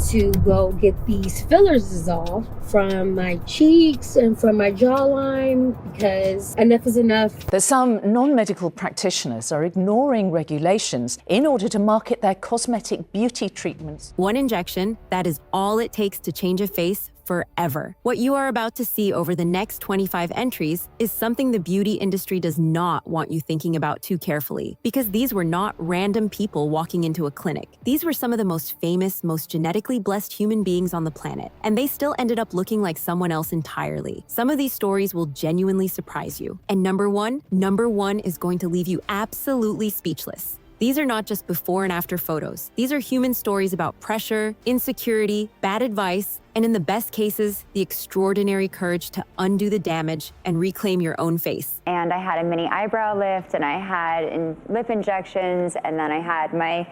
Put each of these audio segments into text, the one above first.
to go get these fillers dissolved from my cheeks and from my jawline because enough is enough. That some non-medical practitioners are ignoring regulations in order to market their cosmetic beauty treatments. One injection, that is all it takes to change a face forever. What you are about to see over the next 25 entries is something the beauty industry does not want you thinking about too carefully, because these were not random people walking into a clinic. These were some of the most famous, most genetically blessed human beings on the planet, and they still ended up looking like someone else entirely. Some of these stories will genuinely surprise you. And number one is going to leave you absolutely speechless. These are not just before and after photos. These are human stories about pressure, insecurity, bad advice, and in the best cases, the extraordinary courage to undo the damage and reclaim your own face. And I had a mini eyebrow lift, and I had lip injections, and then I had my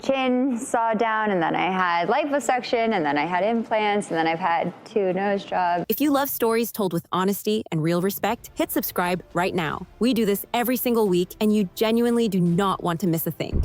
chin sawed down, and then I had liposuction, and then I had implants, and then I've had 2 nose jobs. If you love stories told with honesty and real respect, hit subscribe right now. We do this every single week, and you genuinely do not want to miss a thing.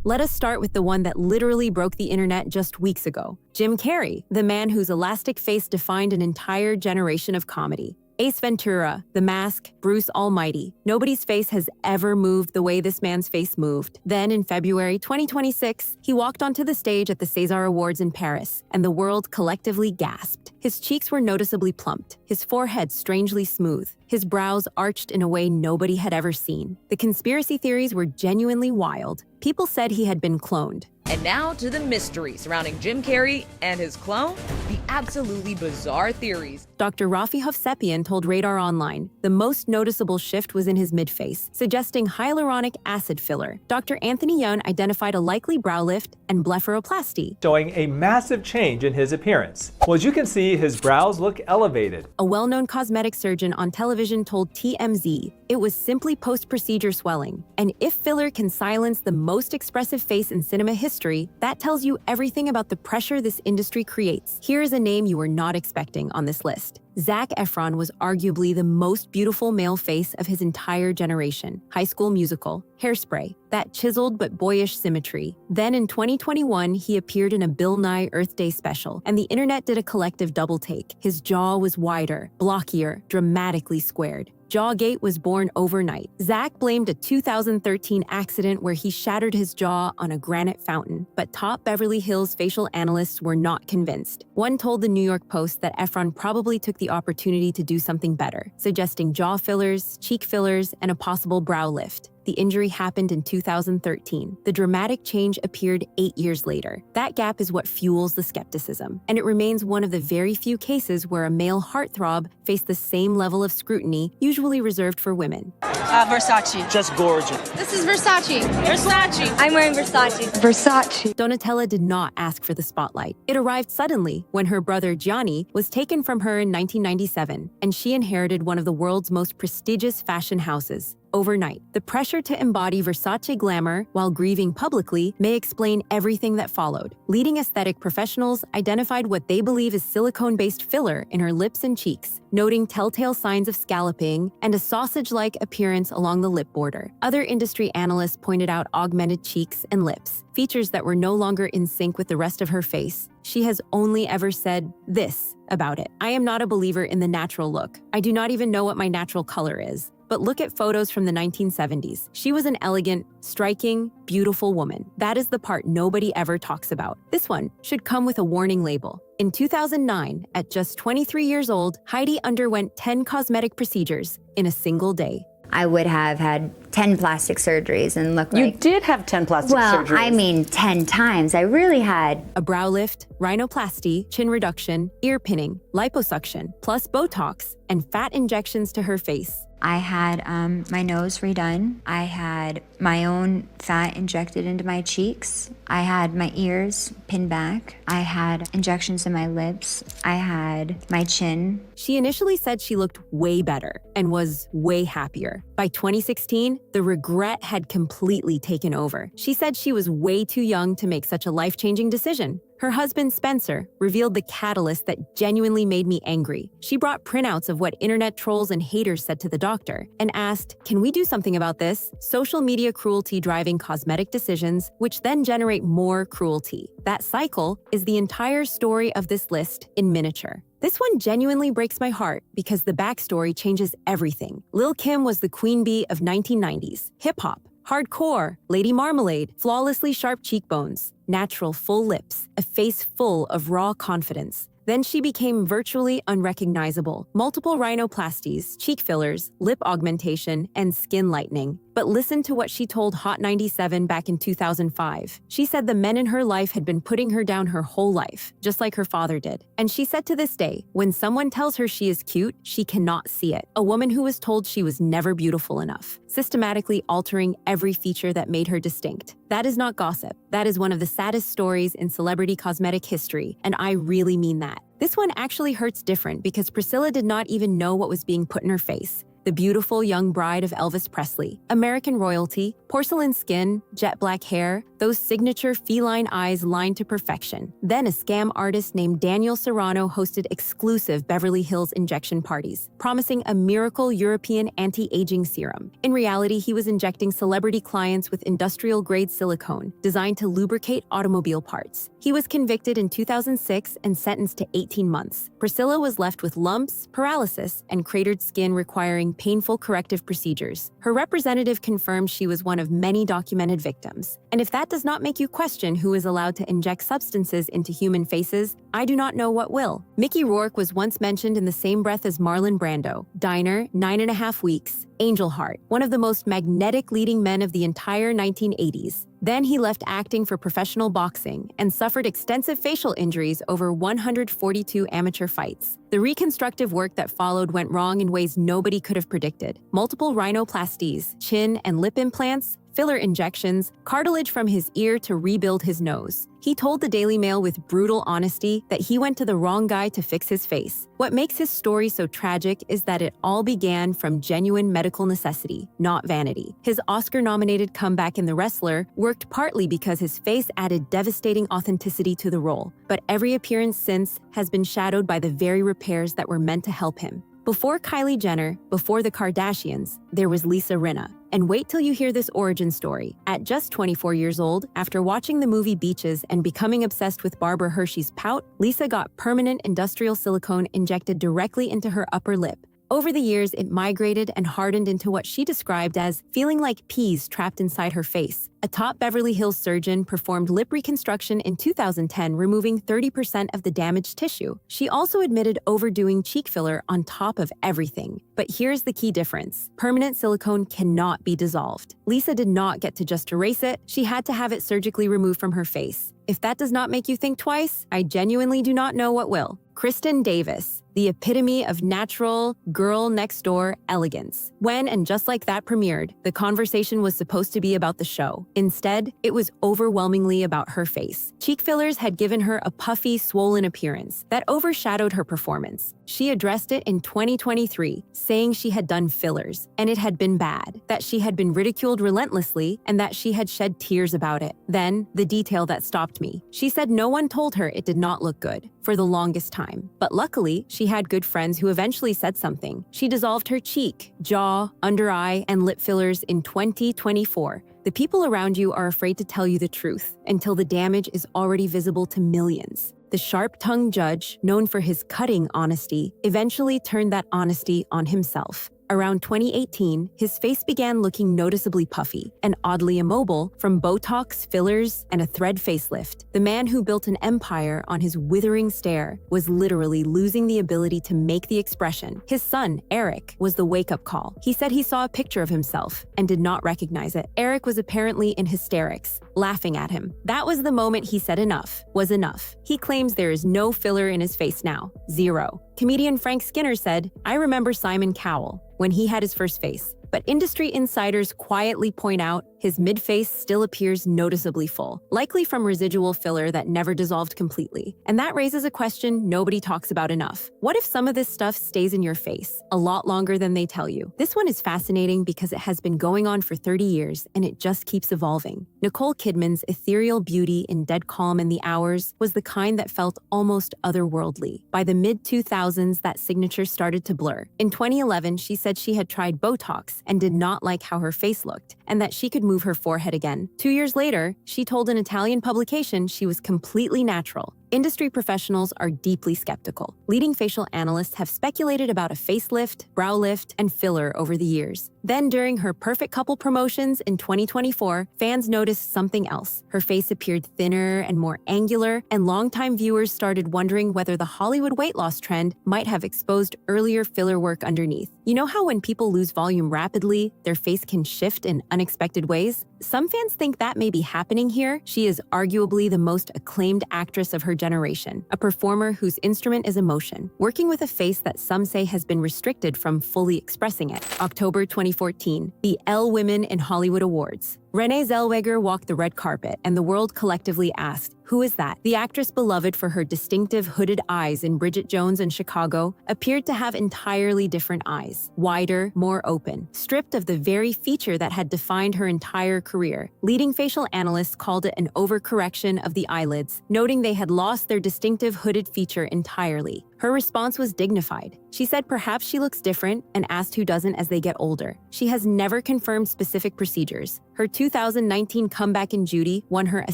Let us start with the one that literally broke the internet just weeks ago. Jim Carrey, the man whose elastic face defined an entire generation of comedy. Ace Ventura, The Mask, Bruce Almighty. Nobody's face has ever moved the way this man's face moved. Then in February 2026, he walked onto the stage at the César Awards in Paris, and the world collectively gasped. His cheeks were noticeably plumped, his forehead strangely smooth, his brows arched in a way nobody had ever seen. The conspiracy theories were genuinely wild. People said he had been cloned. And now to the mystery surrounding Jim Carrey and his clone, the absolutely bizarre theories. Dr. Rafi Hovsepian told Radar Online the most noticeable shift was in his midface, suggesting hyaluronic acid filler. Dr. Anthony Young identified a likely brow lift and blepharoplasty, showing a massive change in his appearance. Well, as you can see, his brows look elevated. A well-known cosmetic surgeon on television told TMZ it was simply post-procedure swelling. And if filler can silence the most expressive face in cinema history, that tells you everything about the pressure this industry creates. Here is a name you were not expecting on this list. Zac Efron was arguably the most beautiful male face of his entire generation. High School Musical, Hairspray, that chiseled but boyish symmetry. Then in 2021, he appeared in a Bill Nye Earth Day special, and the internet did a collective double take. His jaw was wider, blockier, dramatically squared. Jawgate was born overnight. Zac blamed a 2013 accident where he shattered his jaw on a granite fountain, but top Beverly Hills facial analysts were not convinced. One told the New York Post that Efron probably took the opportunity to do something better, suggesting jaw fillers, cheek fillers, and a possible brow lift. The injury happened in 2013. The dramatic change appeared 8 years later. That gap is what fuels the skepticism, and it remains one of the very few cases where a male heartthrob faced the same level of scrutiny usually reserved for women. Versace. Just gorgeous. This is Versace. Versace. I'm wearing Versace. Versace. Donatella did not ask for the spotlight. It arrived suddenly when her brother Gianni was taken from her in 1997, and she inherited one of the world's most prestigious fashion houses. Overnight, the pressure to embody Versace glamour while grieving publicly may explain everything that followed. Leading aesthetic professionals identified what they believe is silicone-based filler in her lips and cheeks, noting telltale signs of scalloping and a sausage-like appearance along the lip border. Other industry analysts pointed out augmented cheeks and lips, features that were no longer in sync with the rest of her face. She has only ever said this about it: "I am not a believer in the natural look. I do not even know what my natural color is." But look at photos from the 1970s. She was an elegant, striking, beautiful woman. That is the part nobody ever talks about. This one should come with a warning label. In 2009, at just 23 years old, Heidi underwent 10 cosmetic procedures in a single day. I would have had 10 plastic surgeries and look You like... did have 10 plastic surgeries. Well, I mean 10 times. I really had... A brow lift, rhinoplasty, chin reduction, ear pinning, liposuction, plus Botox, and fat injections to her face. I had my nose redone. I had my own fat injected into my cheeks. I had my ears pinned back. I had injections in my lips. I had my chin. She initially said she looked way better and was way happier. By 2016, the regret had completely taken over. She said she was way too young to make such a life-changing decision. Her husband, Spencer, revealed the catalyst that genuinely made me angry. She brought printouts of what internet trolls and haters said to the doctor and asked, "Can we do something about this?" Social media cruelty driving cosmetic decisions, which then generate more cruelty. That cycle is the entire story of this list in miniature. This one genuinely breaks my heart because the backstory changes everything. Lil Kim was the queen bee of 1990s, hip-hop, hardcore, Lady Marmalade, flawlessly sharp cheekbones, natural full lips, a face full of raw confidence. Then she became virtually unrecognizable. Multiple rhinoplasties, cheek fillers, lip augmentation, and skin lightening. But listen to what she told Hot 97 back in 2005. She said the men in her life had been putting her down her whole life, just like her father did. And she said to this day, when someone tells her she is cute, she cannot see it. A woman who was told she was never beautiful enough, systematically altering every feature that made her distinct. That is not gossip. That is one of the saddest stories in celebrity cosmetic history, and I really mean that. This one actually hurts different because Priscilla did not even know what was being put in her face. The beautiful young bride of Elvis Presley, American royalty, porcelain skin, jet black hair, those signature feline eyes lined to perfection. Then a scam artist named Daniel Serrano hosted exclusive Beverly Hills injection parties, promising a miracle European anti-aging serum. In reality, he was injecting celebrity clients with industrial-grade silicone, designed to lubricate automobile parts. He was convicted in 2006 and sentenced to 18 months. Priscilla was left with lumps, paralysis, and cratered skin requiring painful corrective procedures. Her representative confirmed she was one of many documented victims. And if that does not make you question who is allowed to inject substances into human faces, I do not know what will. Mickey Rourke was once mentioned in the same breath as Marlon Brando. Diner, 9.5 weeks. Angel Heart, one of the most magnetic leading men of the entire 1980s. Then he left acting for professional boxing and suffered extensive facial injuries over 142 amateur fights. The reconstructive work that followed went wrong in ways nobody could have predicted. Multiple rhinoplasties, chin and lip implants, filler injections, cartilage from his ear to rebuild his nose. He told the Daily Mail with brutal honesty that he went to the wrong guy to fix his face. What makes his story so tragic is that it all began from genuine medical necessity, not vanity. His Oscar-nominated comeback in The Wrestler worked partly because his face added devastating authenticity to the role, but every appearance since has been shadowed by the very repairs that were meant to help him. Before Kylie Jenner, before the Kardashians, there was Lisa Rinna. And wait till you hear this origin story. At just 24 years old, after watching the movie Beaches and becoming obsessed with Barbara Hershey's pout, Lisa got permanent industrial silicone injected directly into her upper lip. Over the years, it migrated and hardened into what she described as feeling like peas trapped inside her face. A top Beverly Hills surgeon performed lip reconstruction in 2010, removing 30% of the damaged tissue. She also admitted overdoing cheek filler on top of everything. But here's the key difference. Permanent silicone cannot be dissolved. Lisa did not get to just erase it. She had to have it surgically removed from her face. If that does not make you think twice, I genuinely do not know what will. Kristin Davis, the epitome of natural, girl-next-door elegance. When And Just Like That premiered, the conversation was supposed to be about the show. Instead, it was overwhelmingly about her face. Cheek fillers had given her a puffy, swollen appearance that overshadowed her performance. She addressed it in 2023, saying she had done fillers, and it had been bad, that she had been ridiculed relentlessly, and that she had shed tears about it. Then, the detail that stopped me. She said no one told her it did not look good, for the longest time. But luckily, she had good friends who eventually said something. She dissolved her cheek, jaw, under eye, and lip fillers in 2024. The people around you are afraid to tell you the truth until the damage is already visible to millions. The sharp-tongued judge, known for his cutting honesty, eventually turned that honesty on himself. Around 2018, his face began looking noticeably puffy and oddly immobile from Botox, fillers, and a thread facelift. The man who built an empire on his withering stare was literally losing the ability to make the expression. His son, Eric, was the wake-up call. He said he saw a picture of himself and did not recognize it. Eric was apparently in hysterics, laughing at him. That was the moment he said enough was enough. He claims there is no filler in his face now. Zero. Comedian Frank Skinner said, "I remember Simon Cowell when he had his first face. But industry insiders quietly point out his mid-face still appears noticeably full, likely from residual filler that never dissolved completely. And that raises a question nobody talks about enough. What if some of this stuff stays in your face a lot longer than they tell you? This one is fascinating because it has been going on for 30 years and it just keeps evolving. Nicole Kidman's ethereal beauty in Dead Calm and the Hours was the kind that felt almost otherworldly. By the mid-2000s, that signature started to blur. In 2011, she said she had tried Botox and did not like how her face looked, and that she could move her forehead again. 2 years later, she told an Italian publication she was completely natural. Industry professionals are deeply skeptical. Leading facial analysts have speculated about a facelift, brow lift, and filler over the years. Then, during her Perfect Couple promotions in 2024, fans noticed something else. Her face appeared thinner and more angular, and longtime viewers started wondering whether the Hollywood weight loss trend might have exposed earlier filler work underneath. You know how when people lose volume rapidly, their face can shift in unexpected ways? Some fans think that may be happening here. She is arguably the most acclaimed actress of her generation, a performer whose instrument is emotion, working with a face that some say has been restricted from fully expressing it. October 2014, the Elle Women in Hollywood Awards. Renée Zellweger walked the red carpet, and the world collectively asked, "Who is that?" The actress, beloved for her distinctive hooded eyes in Bridget Jones and Chicago, appeared to have entirely different eyes, wider, more open, stripped of the very feature that had defined her entire career. Leading facial analysts called it an overcorrection of the eyelids, noting they had lost their distinctive hooded feature entirely. Her response was dignified. She said perhaps she looks different and asked who doesn't as they get older. She has never confirmed specific procedures. Her 2019 comeback in Judy won her a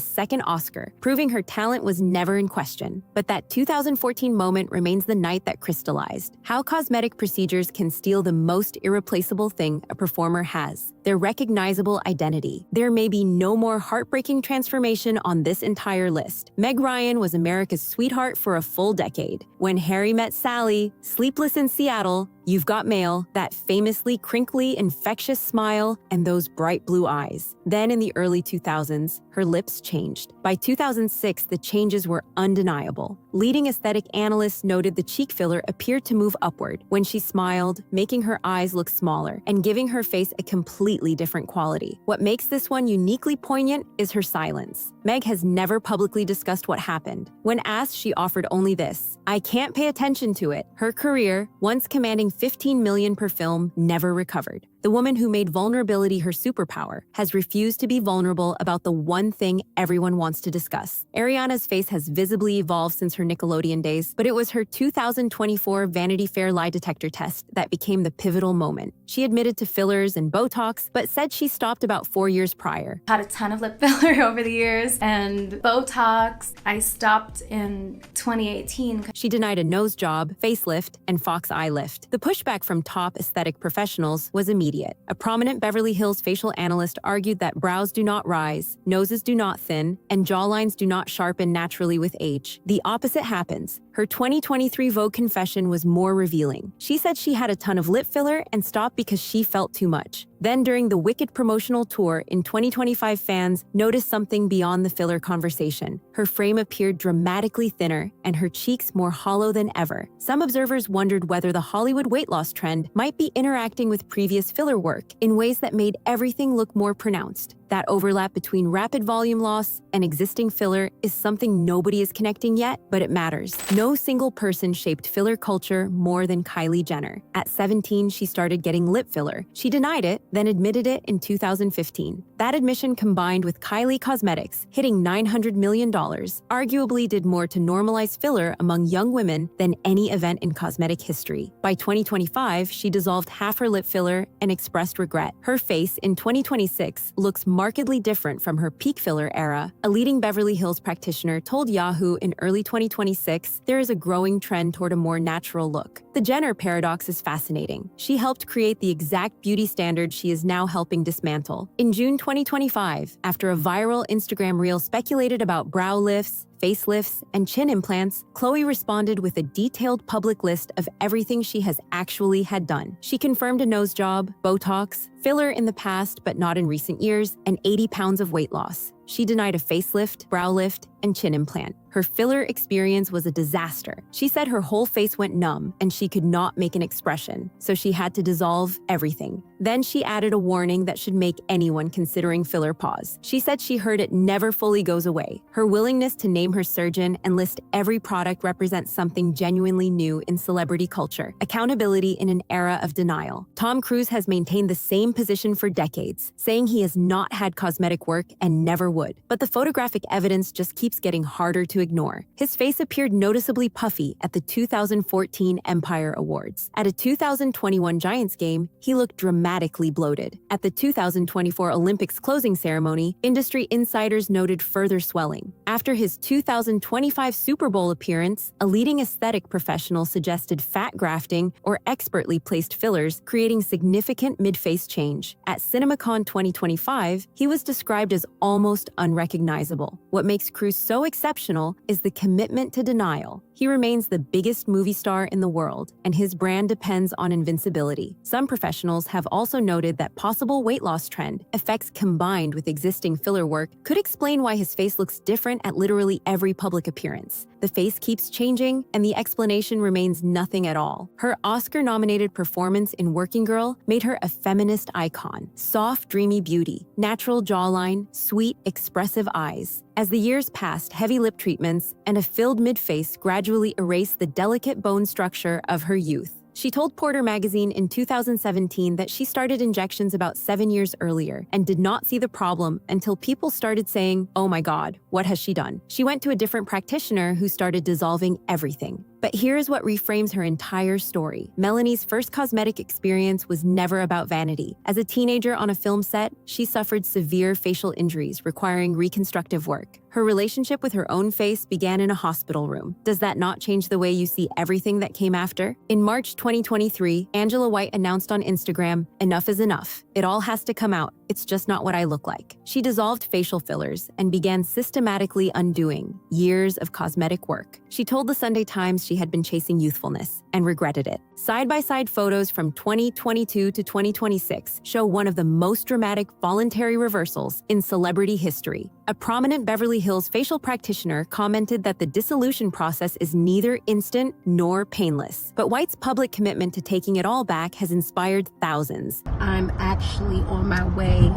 second Oscar, proving her talent was never in question. But that 2014 moment remains the night that crystallized how cosmetic procedures can steal the most irreplaceable thing a performer has: their recognizable identity. There may be no more heartbreaking transformation on this entire list. Meg Ryan was America's sweetheart for a full decade. When Harry Met Sally, Sleepless in Seattle, You've Got Mail, that famously crinkly, infectious smile, and those bright blue eyes. Then in the early 2000s, her lips changed. By 2006, the changes were undeniable. Leading aesthetic analysts noted the cheek filler appeared to move upward when she smiled, making her eyes look smaller and giving her face a completely different quality. What makes this one uniquely poignant is her silence. Meg has never publicly discussed what happened. When asked, she offered only this: "I can't pay attention to it." Her career, once commanding $15 million per film, never recovered. The woman who made vulnerability her superpower has refused to be vulnerable about the one thing everyone wants to discuss. Ariana's face has visibly evolved since her Nickelodeon days, but it was her 2024 Vanity Fair lie detector test that became the pivotal moment. She admitted to fillers and Botox, but said she stopped about 4 years prior. Had a ton of lip filler over the years, and Botox, I stopped in 2018. She denied a nose job, facelift, and fox eye lift. The pushback from top aesthetic professionals was immediate. A prominent Beverly Hills facial analyst argued that brows do not rise, noses do not thin, and jawlines do not sharpen naturally with age. The opposite happens. Her 2023 Vogue confession was more revealing. She said she had a ton of lip filler and stopped because she felt too much. Then during the Wicked promotional tour in 2025, fans noticed something beyond the filler conversation. Her frame appeared dramatically thinner and her cheeks more hollow than ever. Some observers wondered whether the Hollywood weight loss trend might be interacting with previous filler work in ways that made everything look more pronounced. That overlap between rapid volume loss and existing filler is something nobody is connecting yet, but it matters. No single person shaped filler culture more than Kylie Jenner. At 17, she started getting lip filler. She denied it, then admitted it in 2015. That admission, combined with Kylie Cosmetics hitting $900 million, arguably did more to normalize filler among young women than any event in cosmetic history. By 2025, she dissolved half her lip filler and expressed regret. Her face in 2026 looks markedly different from her peak filler era. A leading Beverly Hills practitioner told Yahoo in early 2026 there is a growing trend toward a more natural look. The Jenner paradox is fascinating. She helped create the exact beauty standard she is now helping dismantle. In June 2025, after a viral Instagram reel speculated about brow lifts, facelifts, and chin implants, Khloé responded with a detailed public list of everything she has actually had done. She confirmed a nose job, Botox, filler in the past but not in recent years, and 80 pounds of weight loss. She denied a facelift, brow lift, and chin implant. Her filler experience was a disaster. She said her whole face went numb and she could not make an expression, so she had to dissolve everything. Then she added a warning that should make anyone considering filler pause. She said she heard it never fully goes away. Her willingness to name her surgeon and list every product represents something genuinely new in celebrity culture: accountability in an era of denial. Tom Cruise has maintained the same position for decades, saying he has not had cosmetic work and never would. But the photographic evidence just keeps getting harder to ignore. His face appeared noticeably puffy at the 2014 Empire Awards. At a 2021 Giants game, he looked dramatically bloated. At the 2024 Olympics closing ceremony, industry insiders noted further swelling. After his 2025 Super Bowl appearance, a leading aesthetic professional suggested fat grafting or expertly placed fillers, creating significant mid-face change. At CinemaCon 2025, he was described as almost unrecognizable. What makes Cruise so exceptional is the commitment to denial. He remains the biggest movie star in the world, and his brand depends on invincibility. Some professionals have also noted that possible weight loss trend, effects combined with existing filler work, could explain why his face looks different at literally every public appearance. The face keeps changing, and the explanation remains nothing at all. Her Oscar-nominated performance in Working Girl made her a feminist icon. Soft, dreamy beauty, natural jawline, sweet, expressive eyes. As the years passed, heavy lip treatments and a filled mid-face gradually erased the delicate bone structure of her youth. She told Porter magazine in 2017 that she started injections about 7 years earlier and did not see the problem until people started saying, "Oh my God, what has she done?" She went to a different practitioner who started dissolving everything. But here's what reframes her entire story. Melanie's first cosmetic experience was never about vanity. As a teenager on a film set, she suffered severe facial injuries requiring reconstructive work. Her relationship with her own face began in a hospital room. Does that not change the way you see everything that came after? In March 2023, Angela White announced on Instagram, "Enough is enough. It all has to come out. It's just not what I look like." She dissolved facial fillers and began systematically undoing years of cosmetic work. She told the Sunday Times she had been chasing youthfulness and regretted it. Side-by-side photos from 2022 to 2026 show one of the most dramatic voluntary reversals in celebrity history. A prominent Beverly Hills facial practitioner commented that the dissolution process is neither instant nor painless. But White's public commitment to taking it all back has inspired thousands. I'm actually on my way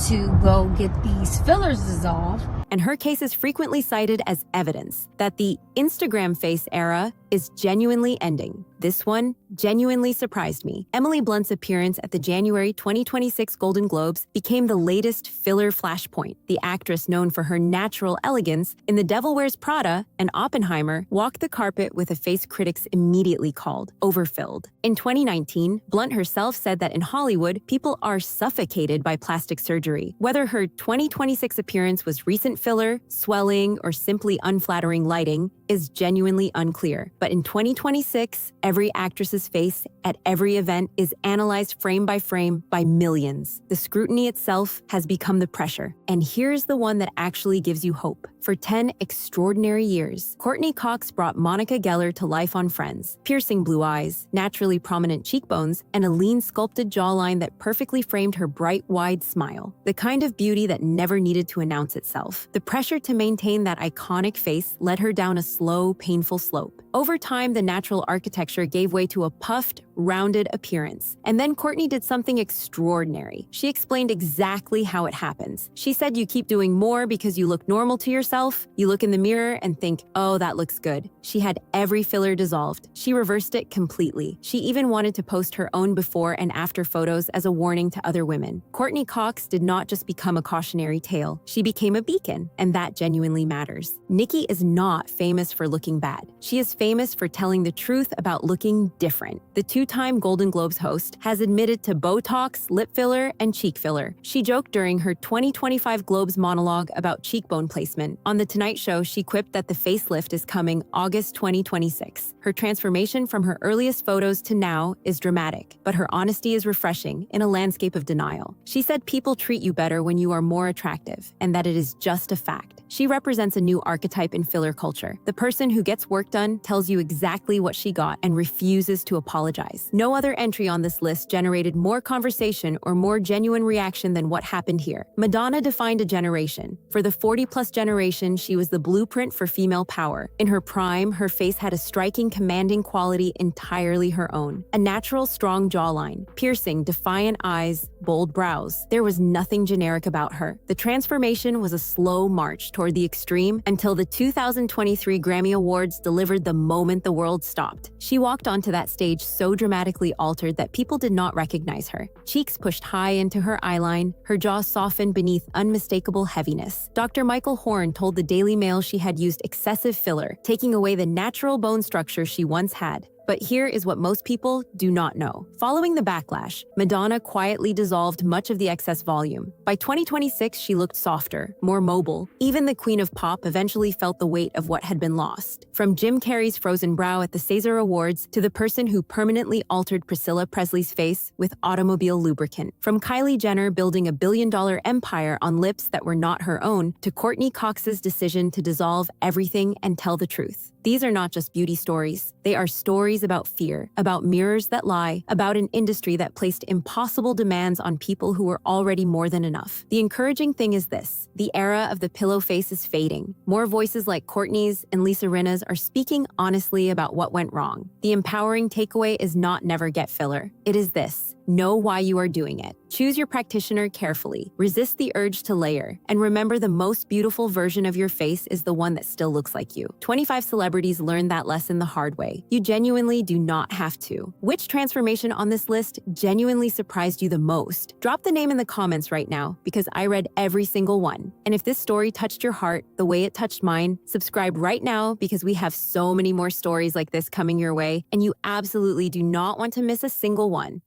to go get these fillers dissolved. And her case is frequently cited as evidence that the Instagram face era is genuinely ending. This one genuinely surprised me. Emily Blunt's appearance at the January 2026 Golden Globes became the latest filler flashpoint. The actress, known for her natural elegance in The Devil Wears Prada and Oppenheimer, walked the carpet with a face critics immediately called overfilled. In 2019, Blunt herself said that in Hollywood, people are suffocated by plastic surgery. Whether her 2026 appearance was recent filler, swelling, or simply unflattering lighting is genuinely unclear. But in 2026, every actress's face at every event is analyzed frame by millions. The scrutiny itself has become the pressure. And here's the one that actually gives you hope. For 10 extraordinary years, Courteney Cox brought Monica Geller to life on Friends. Piercing blue eyes, naturally prominent cheekbones, and a lean sculpted jawline that perfectly framed her bright, wide smile. The kind of beauty that never needed to announce itself. The pressure to maintain that iconic face led her down a slow, painful slope. Over time, the natural architecture gave way to a puffed, rounded appearance. And then Courteney did something extraordinary. She explained exactly how it happens. She said you keep doing more because you look normal to yourself. You look in the mirror and think, oh, that looks good. She had every filler dissolved. She reversed it completely. She even wanted to post her own before and after photos as a warning to other women. Courteney Cox did not just become a cautionary tale. She became a beacon, and that genuinely matters. Nikki is not famous for looking bad. She is famous for telling the truth about looking different. The two-time Golden Globes host has admitted to Botox, lip filler, and cheek filler. She joked during her 2025 Globes monologue about cheekbone placement. On The Tonight Show, she quipped that the facelift is coming August 2026. Her transformation from her earliest photos to now is dramatic, but her honesty is refreshing in a landscape of denial. She said people treat you better when you are more attractive, and that it is just a fact. She represents a new archetype in filler culture. The person who gets work done, tells you exactly what she got, and refuses to apologize. eyes. No other entry on this list generated more conversation or more genuine reaction than what happened here. Madonna defined a generation. For the 40-plus generation, she was the blueprint for female power. In her prime, her face had a striking, commanding quality entirely her own. A natural, strong jawline, piercing, defiant eyes, bold brows. There was nothing generic about her. The transformation was a slow march toward the extreme until the 2023 Grammy Awards delivered the moment the world stopped. She walked onto that stage so dramatically altered that people did not recognize her. Cheeks pushed high into her eyeline, her jaw softened beneath unmistakable heaviness. Dr. Michael Horn told the Daily Mail she had used excessive filler, taking away the natural bone structure she once had. But here is what most people do not know. Following the backlash, Madonna quietly dissolved much of the excess volume. By 2026, she looked softer, more mobile. Even the Queen of Pop eventually felt the weight of what had been lost. From Jim Carrey's frozen brow at the César Awards to the person who permanently altered Priscilla Presley's face with automobile lubricant. From Kylie Jenner building a billion-dollar empire on lips that were not her own to Courteney Cox's decision to dissolve everything and tell the truth. These are not just beauty stories. They are stories about fear, about mirrors that lie, about an industry that placed impossible demands on people who were already more than enough. The encouraging thing is this: the era of the pillow face is fading. More voices like Courtney's and Lisa Rinna's are speaking honestly about what went wrong. The empowering takeaway is not never get filler. It is this: know why you are doing it. Choose your practitioner carefully. Resist the urge to layer. And remember, the most beautiful version of your face is the one that still looks like you. 25 celebrities learned that lesson the hard way. You genuinely do not have to. Which transformation on this list genuinely surprised you the most? Drop the name in the comments right now, because I read every single one. And if this story touched your heart the way it touched mine, subscribe right now, because we have so many more stories like this coming your way, and you absolutely do not want to miss a single one.